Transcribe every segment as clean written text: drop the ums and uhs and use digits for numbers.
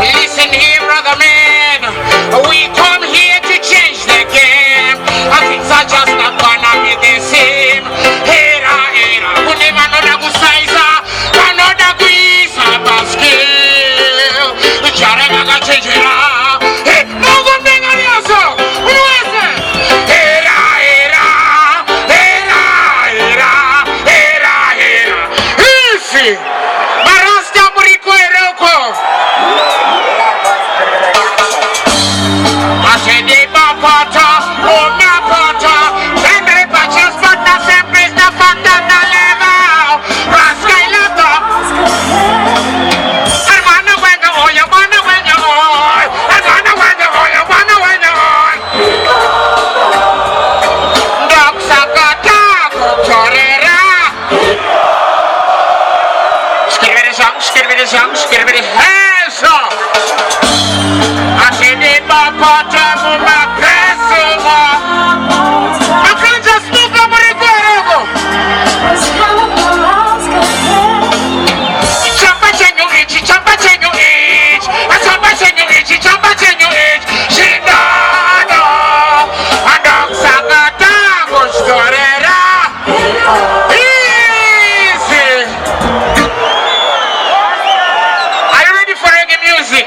Listen here, brother man. We come here to change the game. And things are just not gonna be the same. Era, kunema noda kusaiza, kanoda kuisa baskill. Chara gaga chejera. Hey, mungu mbenga liaso. Uweze. Era. Easy. Marasta muriko eroko. Asede bapata, ona pata. Sempre paches pata, sempre sta fatta na leva. Raskai lata. Hermano wenga oya, hermano wenga oy. Hermano wenga oya, hermano wenga oy. Dok sakata kuchorera. Skirvere sang, hesa. Asede bapata, muma pesuma. I can't just look up at it. Chamba chenyu ich. Chamba chenyu ich. Shindano. Andok sakata kuchorera. Easy. Are you ready for reggae music?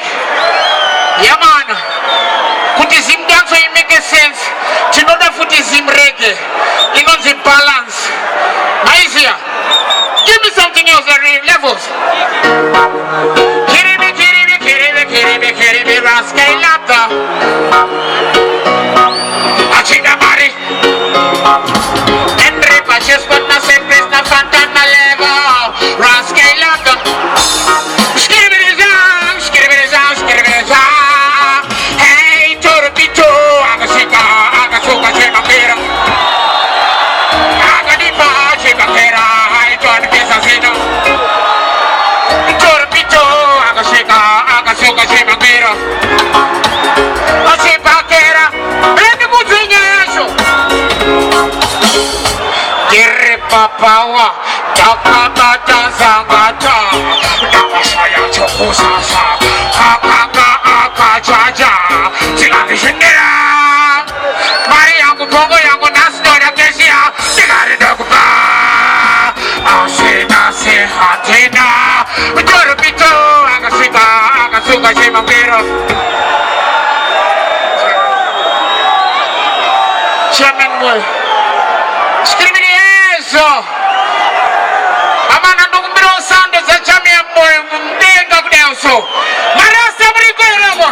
Yeah, man. Kutizim dance so it make sense. You know that Futizim reggae. You know the balance. Easier. Give me something else that levels. Kiribi, rascal lata. Achina mari. Entre paches con na sempre na fantana leva. Rascal lata. Skiribiri zang. Hey, torpito, agasuka chemapera. Agadipa chemapera, I don't miss a sinner. Torpito, agasuka chemapera. Achipakera, bebe muzinyeso. Kiripapawa, takabata zangata. Nawasaya chokusasa. Akajaja, silakishingira. Mari yangu bongo yangu nasnora kesia. Sigari dokupa. Asena sehatina. Torpito, agasuka chemapera. Chairman boy. Skrimini eso. Amana ndumbiro sando za chamia boy. Mbenga kudenso. Marasa briko erabo.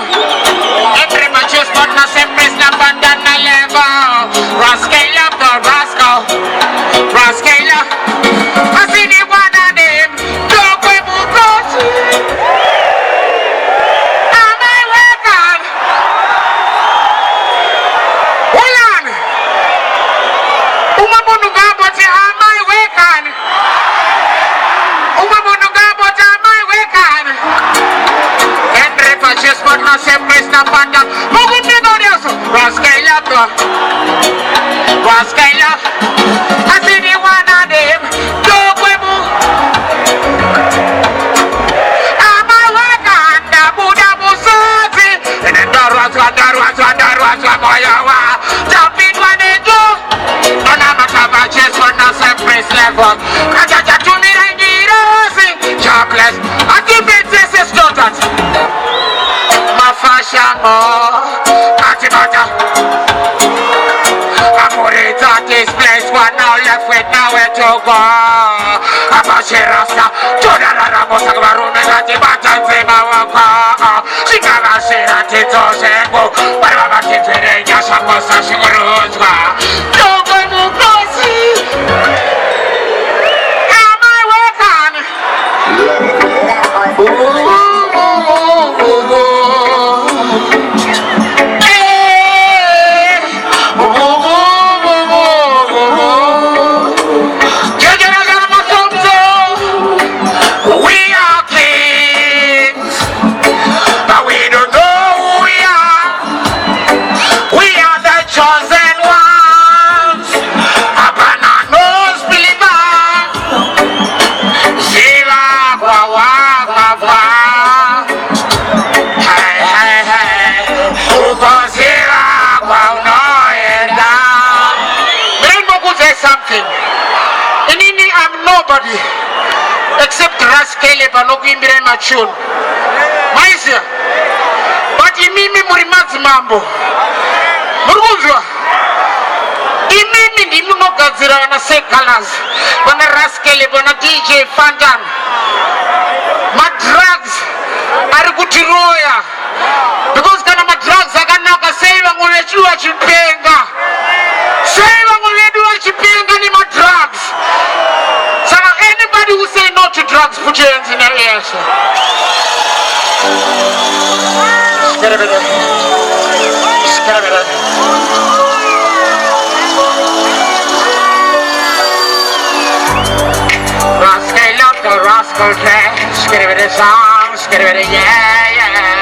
Every machos partner sempre na bandana leva. Rascaila. Asini wana dem. Tokwe mukochi. Amewekan. Ulan. Umabunu gabote amewekan. Entre paches por no sempre está panda. Mugun negorioso. Rascaila. Asini wana dem. Tokwe mu. Amewekan. Dabuda musati. Darwa moyawa. Jumping wanejo. Nona makaba ches for no sempre level. Kajaja tumi rangirosi. Chocolate. Activities is total. Fashion Atibata Amorita this place one now left with nowhere to go Abashirasa Chodara Mosakabarume Atibata Zema Waka Shikara Shira Tito Shengo Baraba Kitire Yashakosa Shiguruzwa Togo Mukosi Am I working? We are nobody except Rascal panokuimbira machuni. Maiziya? But imimi muri madzimambo. Muri kunzwa? Imimi ndimunogadzira vana Secolors, vana Rascal, vana DJ Fantan. Madrugs ari kutiroya. Because kana madrugs akanaka sei vamwe vedu vachipenga. Sei vamwe vedu vachipenga ni madrugs. Saka anybody who say no to drugs, put your hands in the air. Rascal up the rascal trash, get rid of songs, get rid of yeah.